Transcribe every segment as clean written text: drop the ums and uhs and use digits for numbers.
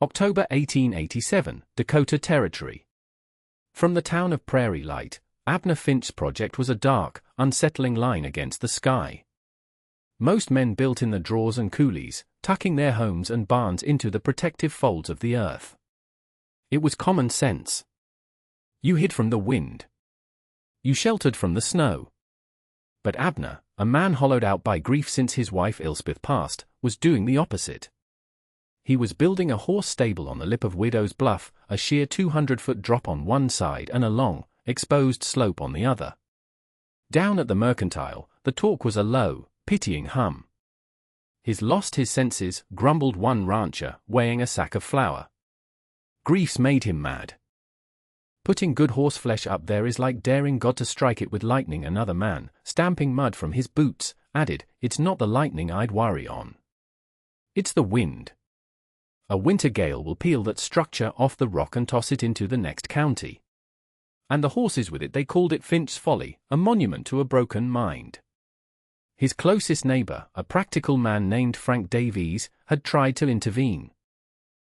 October 1887, Dakota Territory. From the town of Prairie Light, Abner Finch's project was a dark, unsettling line against the sky. Most men built in the draws and coulees, tucking their homes and barns into the protective folds of the earth. It was common sense. You hid from the wind. You sheltered from the snow. But Abner, a man hollowed out by grief since his wife Elspeth passed, was doing the opposite. He was building a horse stable on the lip of Widow's Bluff, a sheer 200-foot drop on one side and a long, exposed slope on the other. Down at the Mercantile, the talk was a low, pitying hum. "He's lost his senses," grumbled one rancher, weighing a sack of flour. "Grief's made him mad. Putting good horseflesh up there is like daring God to strike it with lightning." Another man, stamping mud from his boots, added, "It's not the lightning I'd worry on. It's the wind. A winter gale will peel that structure off the rock and toss it into the next county. And the horses with it." They called it Finch's Folly, a monument to a broken mind. His closest neighbor, a practical man named Frank Davies, had tried to intervene.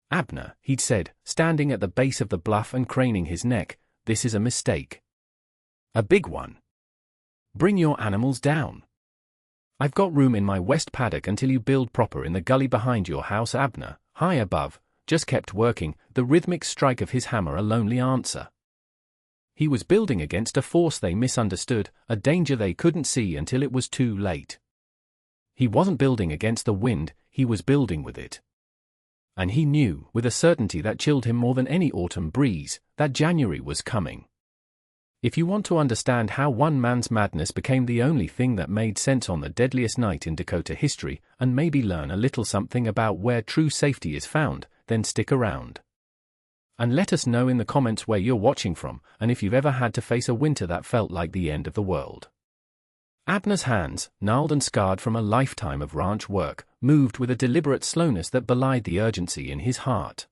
"Abner," he'd said, standing at the base of the bluff and craning his neck, "this is a mistake. A big one. Bring your animals down. I've got room in my west paddock until you build proper in the gully behind your house." Abner, high above, just kept working, the rhythmic strike of his hammer a lonely answer. He was building against a force they misunderstood, a danger they couldn't see until it was too late. He wasn't building against the wind, he was building with it. And he knew, with a certainty that chilled him more than any autumn breeze, that January was coming. If you want to understand how one man's madness became the only thing that made sense on the deadliest night in Dakota history, and maybe learn a little something about where true safety is found, then stick around. And let us know in the comments where you're watching from, and if you've ever had to face a winter that felt like the end of the world. Abner's hands, gnarled and scarred from a lifetime of ranch work, moved with a deliberate slowness that belied the urgency in his heart.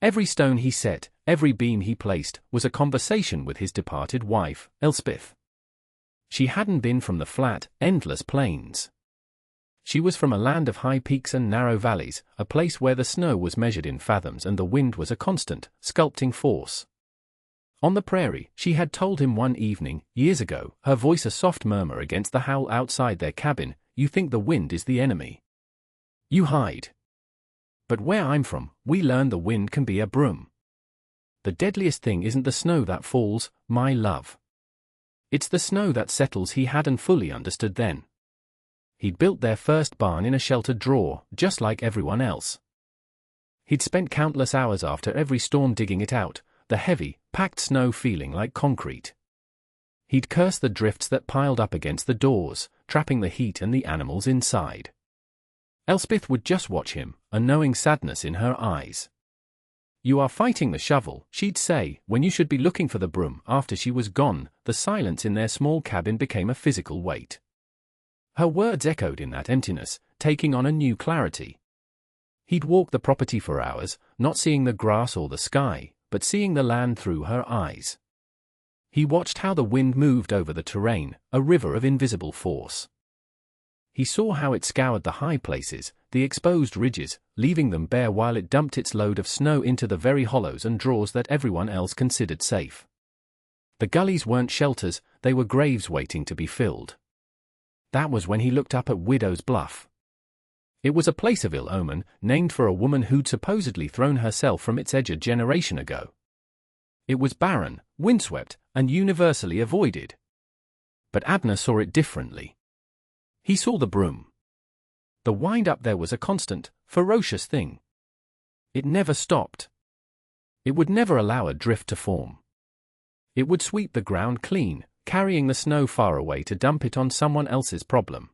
Every stone he set, every beam he placed, was a conversation with his departed wife, Elspeth. She hadn't been from the flat, endless plains. She was from a land of high peaks and narrow valleys, a place where the snow was measured in fathoms and the wind was a constant, sculpting force. On the prairie, she had told him one evening, years ago, her voice a soft murmur against the howl outside their cabin, "You think the wind is the enemy. You hide. But where I'm from, we learned the wind can be a broom. The deadliest thing isn't the snow that falls, my love. It's the snow that settles." He hadn't fully understood then. He'd built their first barn in a sheltered draw, just like everyone else. He'd spent countless hours after every storm digging it out, the heavy, packed snow feeling like concrete. He'd cursed the drifts that piled up against the doors, trapping the heat and the animals inside. Elspeth would just watch him, a knowing sadness in her eyes. "You are fighting the shovel," she'd say, when you should be looking for the broom. After she was gone, the silence in their small cabin became a physical weight. Her words echoed in that emptiness, taking on a new clarity. He'd walk the property for hours, not seeing the grass or the sky, but seeing the land through her eyes. He watched how the wind moved over the terrain, a river of invisible force. He saw how it scoured the high places, the exposed ridges, leaving them bare while it dumped its load of snow into the very hollows and draws that everyone else considered safe. The gullies weren't shelters, they were graves waiting to be filled. That was when he looked up at Widow's Bluff. It was a place of ill omen, named for a woman who'd supposedly thrown herself from its edge a generation ago. It was barren, windswept, and universally avoided. But Abner saw it differently. He saw the broom. The wind up there was a constant, ferocious thing. It never stopped. It would never allow a drift to form. It would sweep the ground clean, carrying the snow far away to dump it on someone else's problem.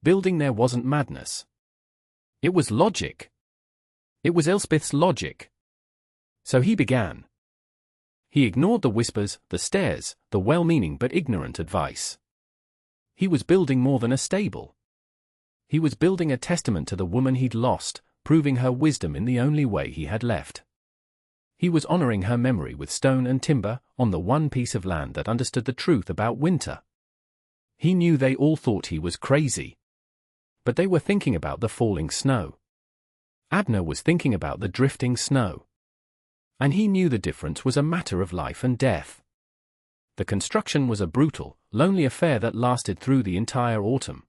Building there wasn't madness. It was logic. It was Elspeth's logic. So he began. He ignored the whispers, the stares, the well-meaning but ignorant advice. He was building more than a stable. He was building a testament to the woman he'd lost, proving her wisdom in the only way he had left. He was honoring her memory with stone and timber, on the one piece of land that understood the truth about winter. He knew they all thought he was crazy. But they were thinking about the falling snow. Abner was thinking about the drifting snow. And he knew the difference was a matter of life and death. The construction was a brutal, lonely affair that lasted through the entire autumn.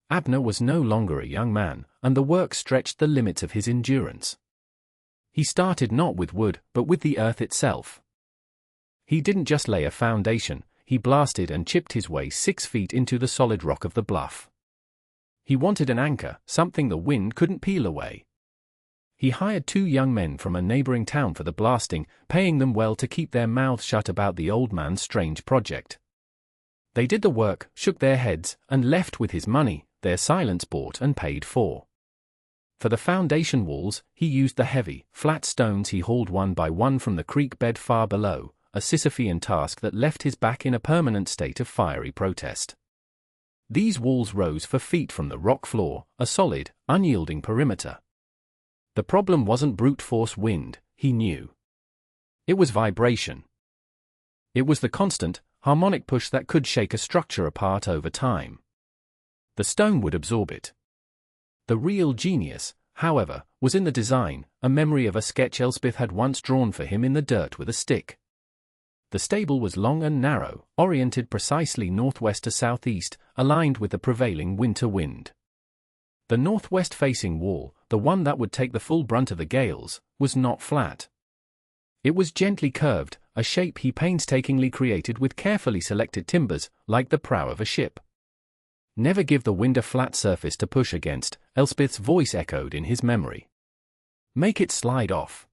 Abner was no longer a young man, and the work stretched the limits of his endurance. He started not with wood, but with the earth itself. He didn't just lay a foundation, he blasted and chipped his way 6 feet into the solid rock of the bluff. He wanted an anchor, something the wind couldn't peel away. He hired 2 young men from a neighboring town for the blasting, paying them well to keep their mouths shut about the old man's strange project. They did the work, shook their heads, and left with his money, their silence bought and paid for. For the foundation walls, he used the heavy, flat stones he hauled one by one from the creek bed far below, a Sisyphean task that left his back in a permanent state of fiery protest. These walls rose for feet from the rock floor, a solid, unyielding perimeter. The problem wasn't brute force wind, he knew. It was vibration. It was the constant, harmonic push that could shake a structure apart over time. The stone would absorb it. The real genius, however, was in the design, a memory of a sketch Elspeth had once drawn for him in the dirt with a stick. The stable was long and narrow, oriented precisely northwest to southeast, aligned with the prevailing winter wind. The northwest-facing wall, the one that would take the full brunt of the gales, was not flat. It was gently curved, a shape he painstakingly created with carefully selected timbers, like the prow of a ship. Never give the wind a flat surface to push against, Elspeth's voice echoed in his memory. Make it slide off.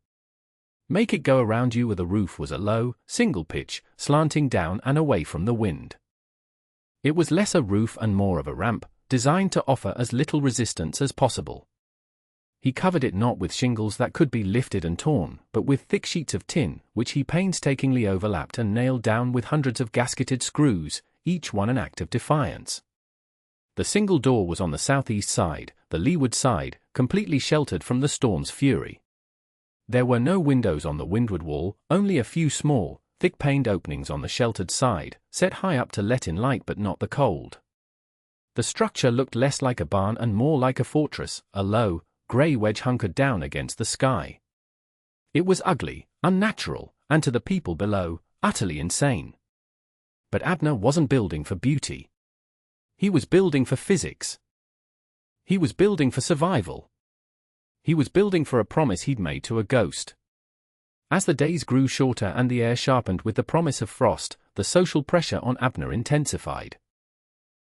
Make it go around you where the roof was a low, single pitch, slanting down and away from the wind. It was less a roof and more of a ramp, designed to offer as little resistance as possible. He covered it not with shingles that could be lifted and torn, but with thick sheets of tin, which he painstakingly overlapped and nailed down with hundreds of gasketed screws, each one an act of defiance. The single door was on the southeast side, the leeward side, completely sheltered from the storm's fury. There were no windows on the windward wall, only a few small, thick-paned openings on the sheltered side, set high up to let in light but not the cold. The structure looked less like a barn and more like a fortress, a low, grey wedge hunkered down against the sky. It was ugly, unnatural, and to the people below, utterly insane. But Abner wasn't building for beauty. He was building for physics. He was building for survival. He was building for a promise he'd made to a ghost. As the days grew shorter and the air sharpened with the promise of frost, the social pressure on Abner intensified.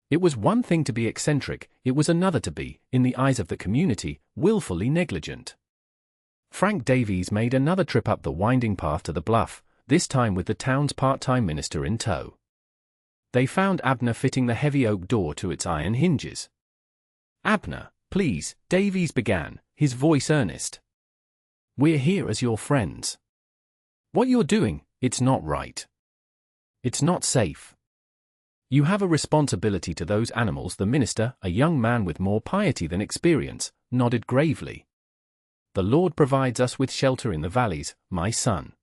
It was one thing to be eccentric, it was another to be, in the eyes of the community, willfully negligent. Frank Davies made another trip up the winding path to the bluff, this time with the town's part-time minister in tow. They found Abner fitting the heavy oak door to its iron hinges. "Abner, please," Davies began, his voice earnest. "We're here as your friends. What you're doing, it's not right. It's not safe. You have a responsibility to those animals." The minister, a young man with more piety than experience, nodded gravely. "The Lord provides us with shelter in the valleys, my son.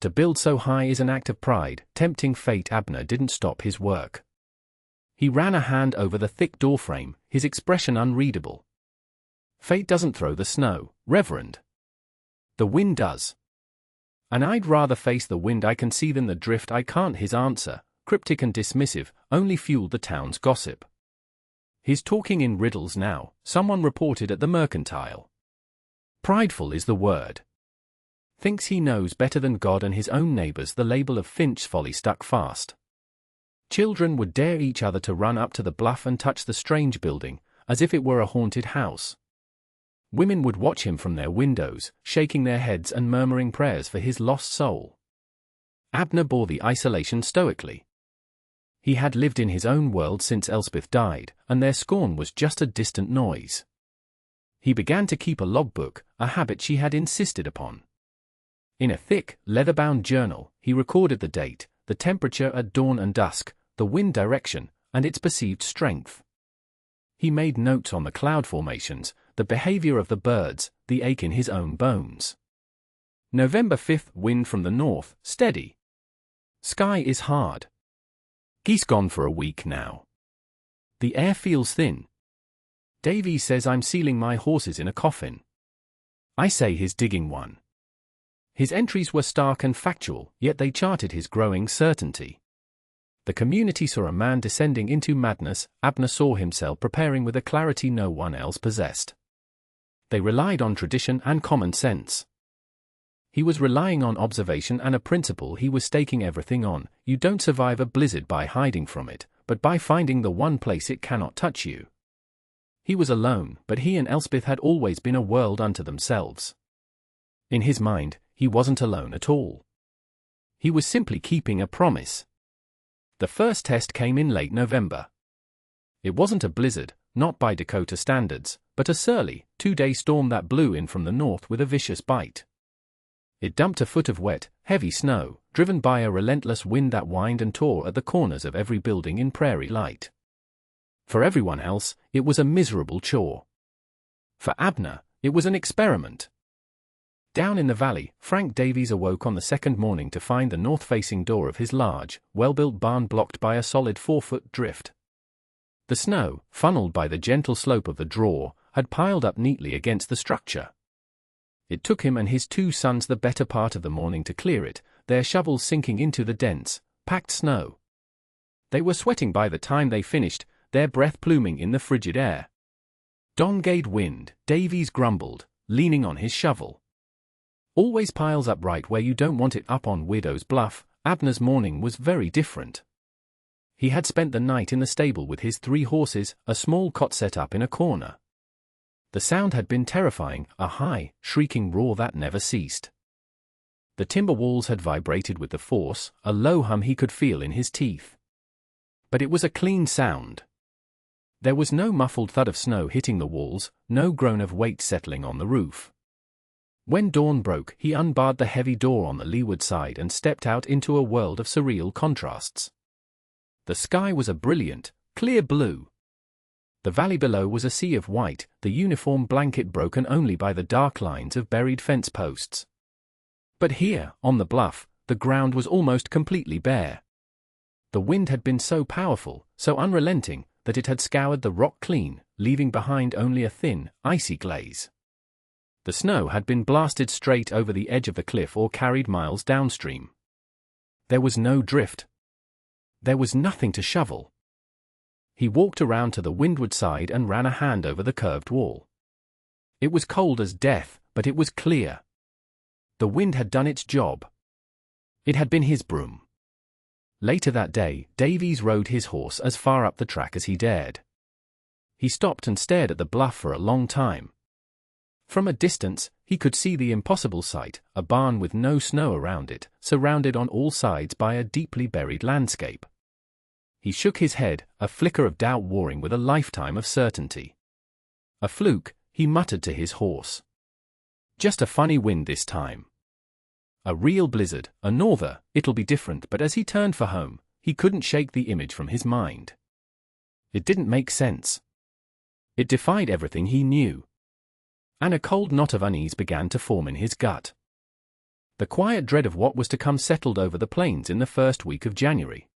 To build so high is an act of pride, tempting fate." Abner didn't stop his work. He ran a hand over the thick doorframe, his expression unreadable. "Fate doesn't throw the snow, Reverend. The wind does. And I'd rather face the wind I can see than the drift I can't." His answer, cryptic and dismissive, only fueled the town's gossip. "He's talking in riddles now," someone reported at the Mercantile. "Prideful is the word. Thinks he knows better than God and his own neighbors." The label of Finch's folly stuck fast. Children would dare each other to run up to the bluff and touch the strange building, as if it were a haunted house. Women would watch him from their windows, shaking their heads and murmuring prayers for his lost soul. Abner bore the isolation stoically. He had lived in his own world since Elspeth died, and their scorn was just a distant noise. He began to keep a logbook, a habit she had insisted upon. In a thick, leather-bound journal, he recorded the date, the temperature at dawn and dusk, the wind direction, and its perceived strength. He made notes on the cloud formations, the behavior of the birds, the ache in his own bones. November 5th, wind from the north, steady. Sky is hard. Geese gone for a week now. The air feels thin. Davy says I'm sealing my horses in a coffin. I say he's digging one. His entries were stark and factual, yet they charted his growing certainty. The community saw a man descending into madness. Abner saw himself preparing with a clarity no one else possessed. They relied on tradition and common sense. He was relying on observation and a principle he was staking everything on. You don't survive a blizzard by hiding from it, but by finding the one place it cannot touch you. He was alone, but he and Elspeth had always been a world unto themselves. In his mind, he wasn't alone at all. He was simply keeping a promise. The first test came in late November. It wasn't a blizzard, not by Dakota standards, but a surly, 2-day storm that blew in from the north with a vicious bite. It dumped a foot of wet, heavy snow, driven by a relentless wind that whined and tore at the corners of every building in Prairie Light. For everyone else, it was a miserable chore. For Abner, it was an experiment. Down in the valley, Frank Davies awoke on the second morning to find the north-facing door of his large, well-built barn blocked by a solid 4-foot drift. The snow, funneled by the gentle slope of the draw, had piled up neatly against the structure. It took him and his 2 sons the better part of the morning to clear it, their shovels sinking into the dense, packed snow. They were sweating by the time they finished, their breath pluming in the frigid air. "Don gade wind," Davies grumbled, leaning on his shovel. "Always piles up right where you don't want it." Up on Widow's Bluff, Abner's morning was very different. He had spent the night in the stable with his 3 horses, a small cot set up in a corner. The sound had been terrifying, a high, shrieking roar that never ceased. The timber walls had vibrated with the force, a low hum he could feel in his teeth. But it was a clean sound. There was no muffled thud of snow hitting the walls, no groan of weight settling on the roof. When dawn broke, he unbarred the heavy door on the leeward side and stepped out into a world of surreal contrasts. The sky was a brilliant, clear blue. The valley below was a sea of white, the uniform blanket broken only by the dark lines of buried fence posts. But here, on the bluff, the ground was almost completely bare. The wind had been so powerful, so unrelenting, that it had scoured the rock clean, leaving behind only a thin, icy glaze. The snow had been blasted straight over the edge of the cliff or carried miles downstream. There was no drift. There was nothing to shovel. He walked around to the windward side and ran a hand over the curved wall. It was cold as death, but it was clear. The wind had done its job. It had been his broom. Later that day, Davies rode his horse as far up the track as he dared. He stopped and stared at the bluff for a long time. From a distance, he could see the impossible sight, a barn with no snow around it, surrounded on all sides by a deeply buried landscape. He shook his head, a flicker of doubt warring with a lifetime of certainty. "A fluke," he muttered to his horse. "Just a funny wind this time. A real blizzard, a norther, it'll be different." But as he turned for home, he couldn't shake the image from his mind. It didn't make sense. It defied everything he knew. And a cold knot of unease began to form in his gut. The quiet dread of what was to come settled over the plains in the first week of January.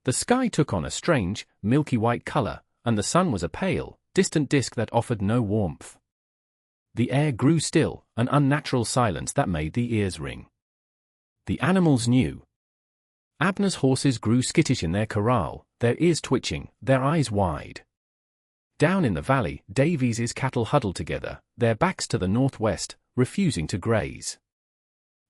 The sky took on a strange, milky white color, and the sun was a pale, distant disk that offered no warmth. The air grew still, an unnatural silence that made the ears ring. The animals knew. Abner's horses grew skittish in their corral, their ears twitching, their eyes wide. Down in the valley, Davies's cattle huddled together, their backs to the northwest, refusing to graze.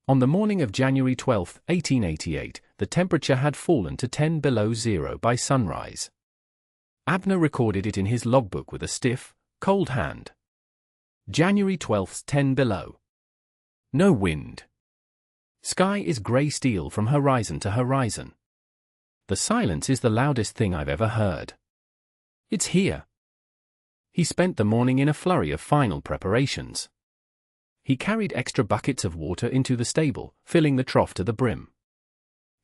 On the morning of January 12, 1888, the temperature had fallen to 10 below zero by sunrise. Abner recorded it in his logbook with a stiff, cold hand. January 12, 10 below. No wind. Sky is grey steel from horizon to horizon. The silence is the loudest thing I've ever heard. It's here. He spent the morning in a flurry of final preparations. He carried extra buckets of water into the stable, filling the trough to the brim.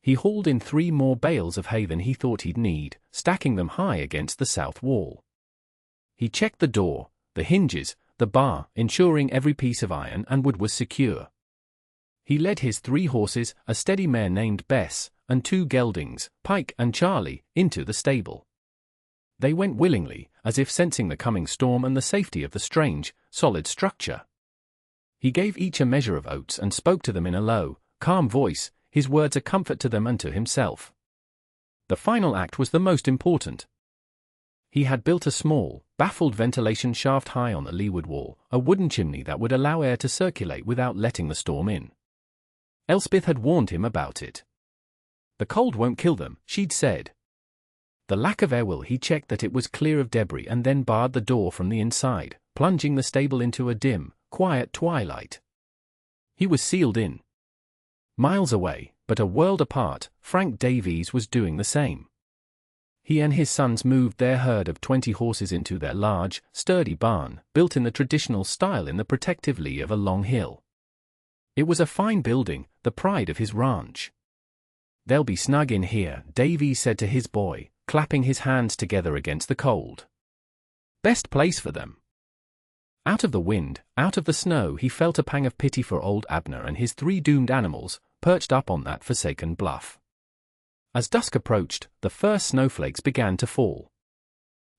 He hauled in 3 more bales of hay than he thought he'd need, stacking them high against the south wall. He checked the door, the hinges, the bar, ensuring every piece of iron and wood was secure. He led his 3 horses, a steady mare named Bess, and 2 geldings, Pike and Charlie, into the stable. They went willingly, as if sensing the coming storm and the safety of the strange, solid structure. He gave each a measure of oats and spoke to them in a low, calm voice, his words a comfort to them and to himself. The final act was the most important. He had built a small, baffled ventilation shaft high on the leeward wall, a wooden chimney that would allow air to circulate without letting the storm in. Elspeth had warned him about it. "The cold won't kill them," she'd said. The lack of air will. He checked that it was clear of debris and then barred the door from the inside, plunging the stable into a dim, quiet twilight. He was sealed in. Miles away, but a world apart, Frank Davies was doing the same. He and his sons moved their herd of 20 horses into their large, sturdy barn, built in the traditional style in the protective lee of a long hill. It was a fine building, the pride of his ranch. "They'll be snug in here," Davies said to his boy, clapping his hands together against the cold. "Best place for them." Out of the wind, out of the snow, he felt a pang of pity for old Abner and his 3 doomed animals, perched up on that forsaken bluff. As dusk approached, the first snowflakes began to fall.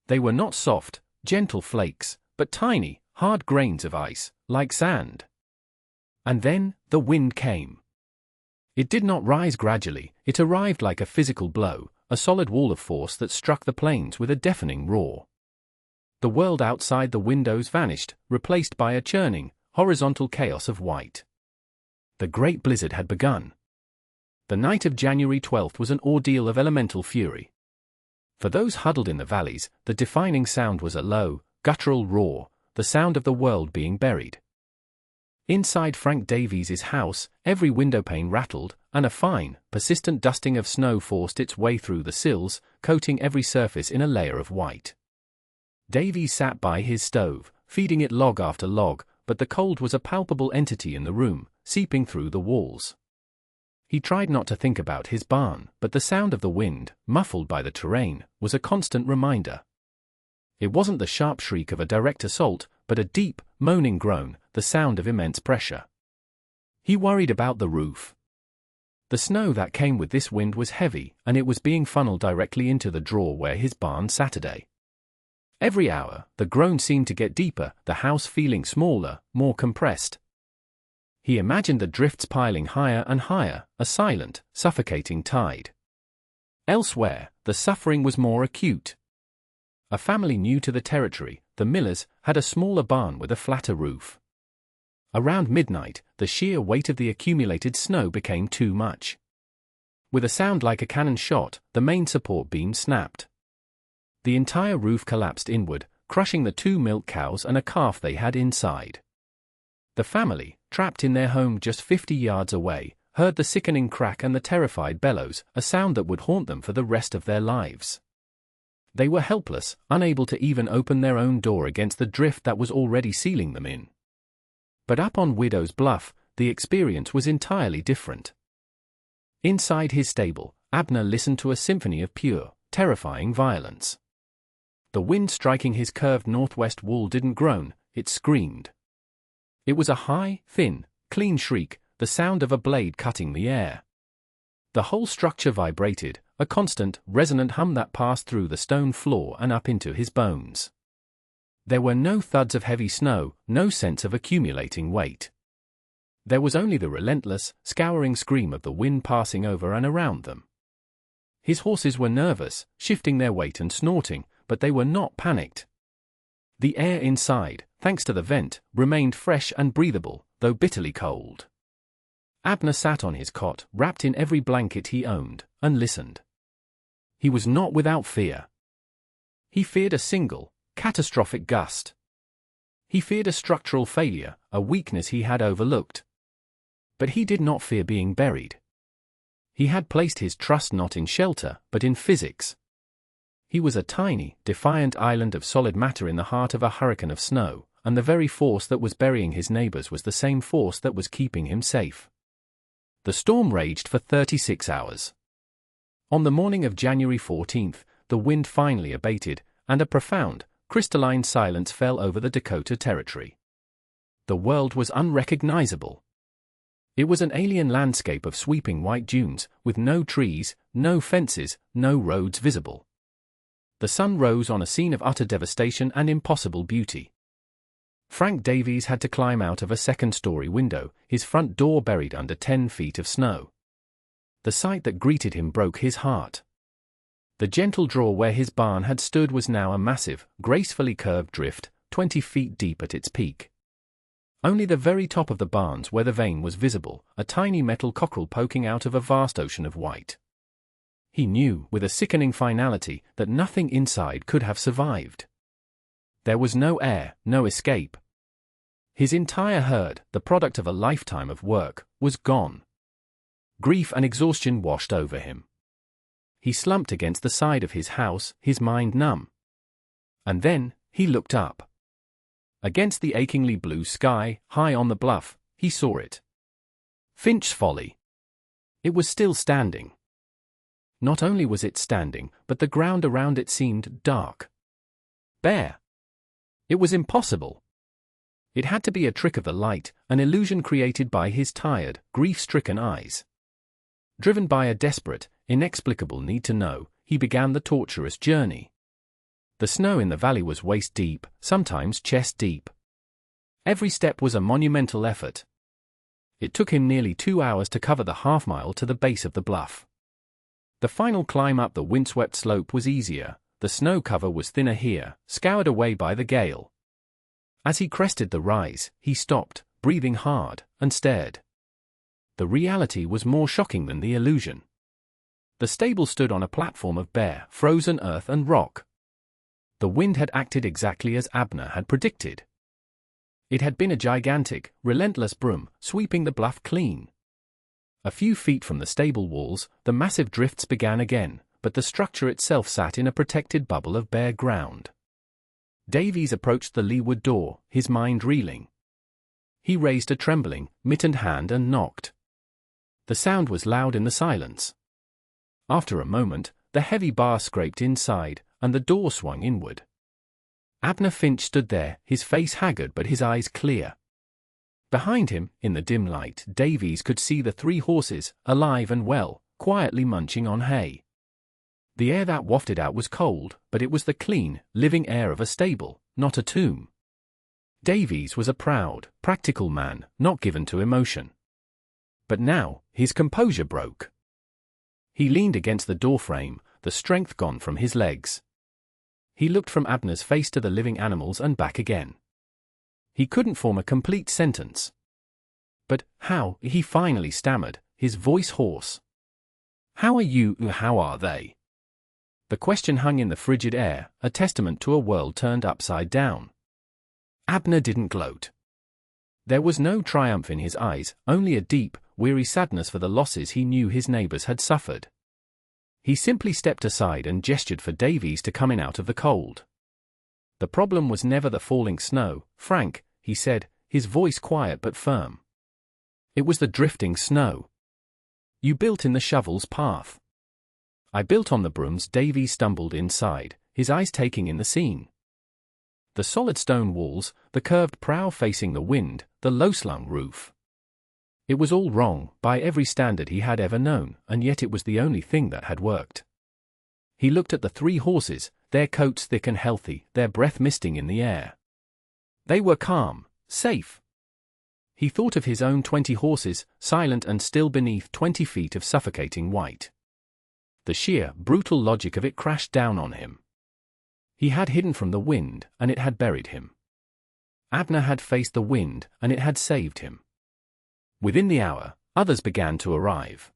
They were not soft, gentle flakes, but tiny, hard grains of ice, like sand. And then, the wind came. It did not rise gradually, it arrived like a physical blow, a solid wall of force that struck the plains with a deafening roar. The world outside the windows vanished, replaced by a churning, horizontal chaos of white. The great blizzard had begun. The night of January 12th was an ordeal of elemental fury. For those huddled in the valleys, the defining sound was a low, guttural roar, the sound of the world being buried. Inside Frank Davies's house, every windowpane rattled, and a fine, persistent dusting of snow forced its way through the sills, coating every surface in a layer of white. Davies sat by his stove, feeding it log after log, but the cold was a palpable entity in the room, seeping through the walls. He tried not to think about his barn, but the sound of the wind, muffled by the terrain, was a constant reminder. It wasn't the sharp shriek of a direct assault, but a deep, moaning groan, the sound of immense pressure. He worried about the roof. The snow that came with this wind was heavy, and it was being funneled directly into the drawer where his barn sat. Every hour, the groan seemed to get deeper, the house feeling smaller, more compressed. He imagined the drifts piling higher and higher, a silent, suffocating tide. Elsewhere, the suffering was more acute. A family new to the territory, the Millers, had a smaller barn with a flatter roof. Around midnight, the sheer weight of the accumulated snow became too much. With a sound like a cannon shot, the main support beam snapped. The entire roof collapsed inward, crushing the 2 milk cows and a calf they had inside. The family, trapped in their home just 50 yards away, heard the sickening crack and the terrified bellows, a sound that would haunt them for the rest of their lives. They were helpless, unable to even open their own door against the drift that was already sealing them in. But up on Widow's Bluff, the experience was entirely different. Inside his stable, Abner listened to a symphony of pure, terrifying violence. The wind striking his curved northwest wall didn't groan, it screamed. It was a high, thin, clean shriek, the sound of a blade cutting the air. The whole structure vibrated, a constant, resonant hum that passed through the stone floor and up into his bones. There were no thuds of heavy snow, no sense of accumulating weight. There was only the relentless, scouring scream of the wind passing over and around them. His horses were nervous, shifting their weight and snorting, but they were not panicked. The air inside, thanks to the vent, remained fresh and breathable, though bitterly cold. Abner sat on his cot, wrapped in every blanket he owned, and listened. He was not without fear. He feared a single, catastrophic gust. He feared a structural failure, a weakness he had overlooked. But he did not fear being buried. He had placed his trust not in shelter, but in physics. He was a tiny, defiant island of solid matter in the heart of a hurricane of snow, and the very force that was burying his neighbors was the same force that was keeping him safe. The storm raged for 36 hours. On the morning of January 14th, the wind finally abated, and a profound, crystalline silence fell over the Dakota territory. The world was unrecognizable. It was an alien landscape of sweeping white dunes, with no trees, no fences, no roads visible. The sun rose on a scene of utter devastation and impossible beauty. Frank Davies had to climb out of a second-story window, his front door buried under 10 feet of snow. The sight that greeted him broke his heart. The gentle draw where his barn had stood was now a massive, gracefully curved drift, 20 feet deep at its peak. Only the very top of the barn's weather vane was visible, a tiny metal cockerel poking out of a vast ocean of white. He knew, with a sickening finality, that nothing inside could have survived. There was no air, no escape. His entire herd, the product of a lifetime of work, was gone. Grief and exhaustion washed over him. He slumped against the side of his house, his mind numb. And then, he looked up. Against the achingly blue sky, high on the bluff, he saw it. Finch's Folly. It was still standing. Not only was it standing, but the ground around it seemed dark. Bare. It was impossible. It had to be a trick of the light, an illusion created by his tired, grief-stricken eyes. Driven by a desperate, inexplicable need to know, he began the tortuous journey. The snow in the valley was waist-deep, sometimes chest-deep. Every step was a monumental effort. It took him nearly 2 hours to cover the half-mile to the base of the bluff. The final climb up the windswept slope was easier, the snow cover was thinner here, scoured away by the gale. As he crested the rise, he stopped, breathing hard, and stared. The reality was more shocking than the illusion. The stable stood on a platform of bare, frozen earth and rock. The wind had acted exactly as Abner had predicted. It had been a gigantic, relentless broom, sweeping the bluff clean. A few feet from the stable walls, the massive drifts began again, but the structure itself sat in a protected bubble of bare ground. Davies approached the leeward door, his mind reeling. He raised a trembling, mittened hand and knocked. The sound was loud in the silence. After a moment, the heavy bar scraped inside, and the door swung inward. Abner Finch stood there, his face haggard but his eyes clear. Behind him, in the dim light, Davies could see the 3 horses, alive and well, quietly munching on hay. The air that wafted out was cold, but it was the clean, living air of a stable, not a tomb. Davies was a proud, practical man, not given to emotion. But now, his composure broke. He leaned against the doorframe, the strength gone from his legs. He looked from Abner's face to the living animals and back again. He couldn't form a complete sentence. But how, he finally stammered, his voice hoarse. How are you, how are they? The question hung in the frigid air, a testament to a world turned upside down. Abner didn't gloat. There was no triumph in his eyes, only a deep, weary sadness for the losses he knew his neighbors had suffered. He simply stepped aside and gestured for Davies to come in out of the cold. The problem was never the falling snow, Frank, he said, his voice quiet but firm. It was the drifting snow. You built in the shovel's path. I built on the brooms. Davies stumbled inside, his eyes taking in the scene. The solid stone walls, the curved prow facing the wind, the low-slung roof. It was all wrong, by every standard he had ever known, and yet it was the only thing that had worked. He looked at the 3 horses, their coats thick and healthy, their breath misting in the air. They were calm, safe. He thought of his own 20 horses, silent and still beneath 20 feet of suffocating white. The sheer, brutal logic of it crashed down on him. He had hidden from the wind, and it had buried him. Abner had faced the wind, and it had saved him. Within the hour, others began to arrive.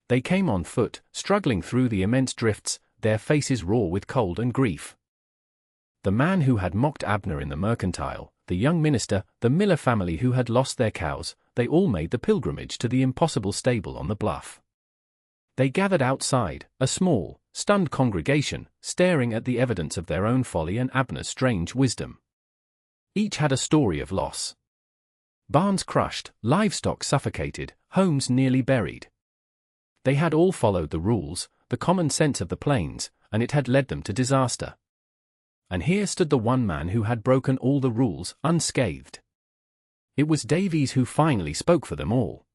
They came on foot, struggling through the immense drifts, their faces raw with cold and grief. The man who had mocked Abner in the mercantile, the young minister, the Miller family who had lost their cows, they all made the pilgrimage to the impossible stable on the bluff. They gathered outside, a small, stunned congregation, staring at the evidence of their own folly and Abner's strange wisdom. Each had a story of loss. Barns crushed, livestock suffocated, homes nearly buried. They had all followed the rules, the common sense of the plains, and it had led them to disaster. And here stood the one man who had broken all the rules, unscathed. It was Davies who finally spoke for them all.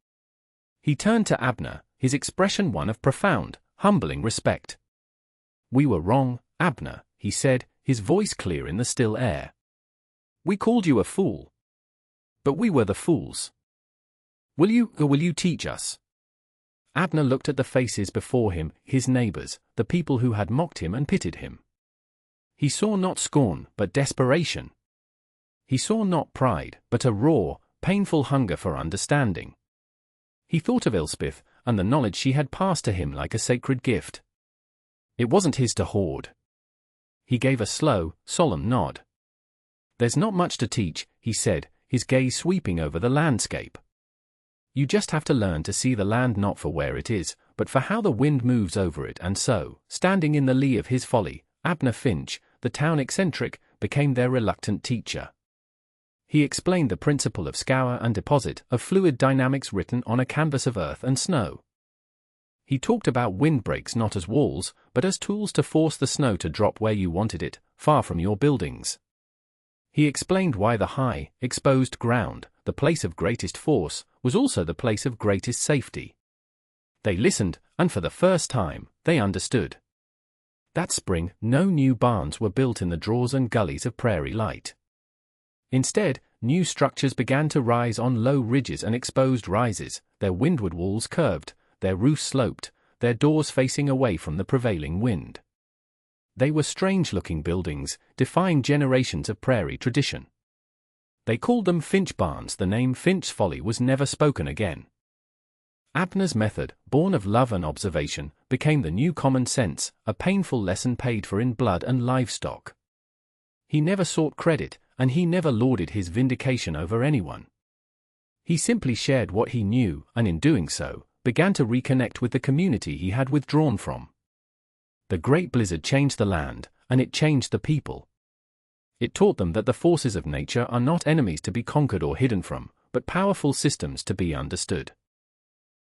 He turned to Abner, his expression one of profound, humbling respect. "We were wrong, Abner, he said, his voice clear in the still air. We called you a fool. But we were the fools. Will you teach us? Abner looked at the faces before him, his neighbors, the people who had mocked him and pitied him. He saw not scorn, but desperation. He saw not pride, but a raw, painful hunger for understanding. He thought of Elspeth, and the knowledge she had passed to him like a sacred gift. It wasn't his to hoard. He gave a slow, solemn nod. There's not much to teach, he said, his gaze sweeping over the landscape. You just have to learn to see the land not for where it is, but for how the wind moves over it, and so, standing in the lee of his folly, Abner Finch, the town eccentric, became their reluctant teacher. He explained the principle of scour and deposit, of fluid dynamics written on a canvas of earth and snow. He talked about windbreaks not as walls, but as tools to force the snow to drop where you wanted it, far from your buildings. He explained why the high, exposed ground, the place of greatest force, was also the place of greatest safety. They listened, and for the first time, they understood. That spring, no new barns were built in the draws and gullies of Prairie Light. Instead, new structures began to rise on low ridges and exposed rises, their windward walls curved, their roofs sloped, their doors facing away from the prevailing wind. They were strange-looking buildings, defying generations of prairie tradition. They called them Finch barns. The name Finch's Folly was never spoken again. Abner's method, born of love and observation, became the new common sense, a painful lesson paid for in blood and livestock. He never sought credit, and he never lauded his vindication over anyone. He simply shared what he knew, and in doing so, began to reconnect with the community he had withdrawn from. The great blizzard changed the land, and it changed the people. It taught them that the forces of nature are not enemies to be conquered or hidden from, but powerful systems to be understood.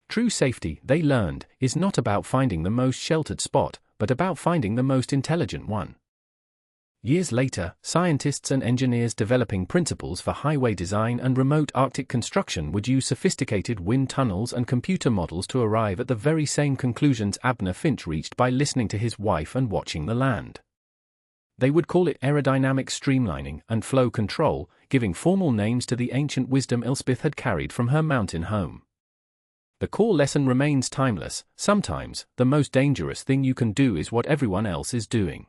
True safety, they learned, is not about finding the most sheltered spot, but about finding the most intelligent one. Years later, scientists and engineers developing principles for highway design and remote Arctic construction would use sophisticated wind tunnels and computer models to arrive at the very same conclusions Abner Finch reached by listening to his wife and watching the land. They would call it aerodynamic streamlining and flow control, giving formal names to the ancient wisdom Elspeth had carried from her mountain home. The core lesson remains timeless. Sometimes, the most dangerous thing you can do is what everyone else is doing.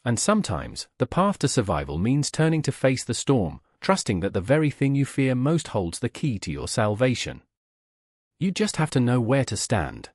And sometimes, the path to survival means turning to face the storm, trusting that the very thing you fear most holds the key to your salvation. You just have to know where to stand.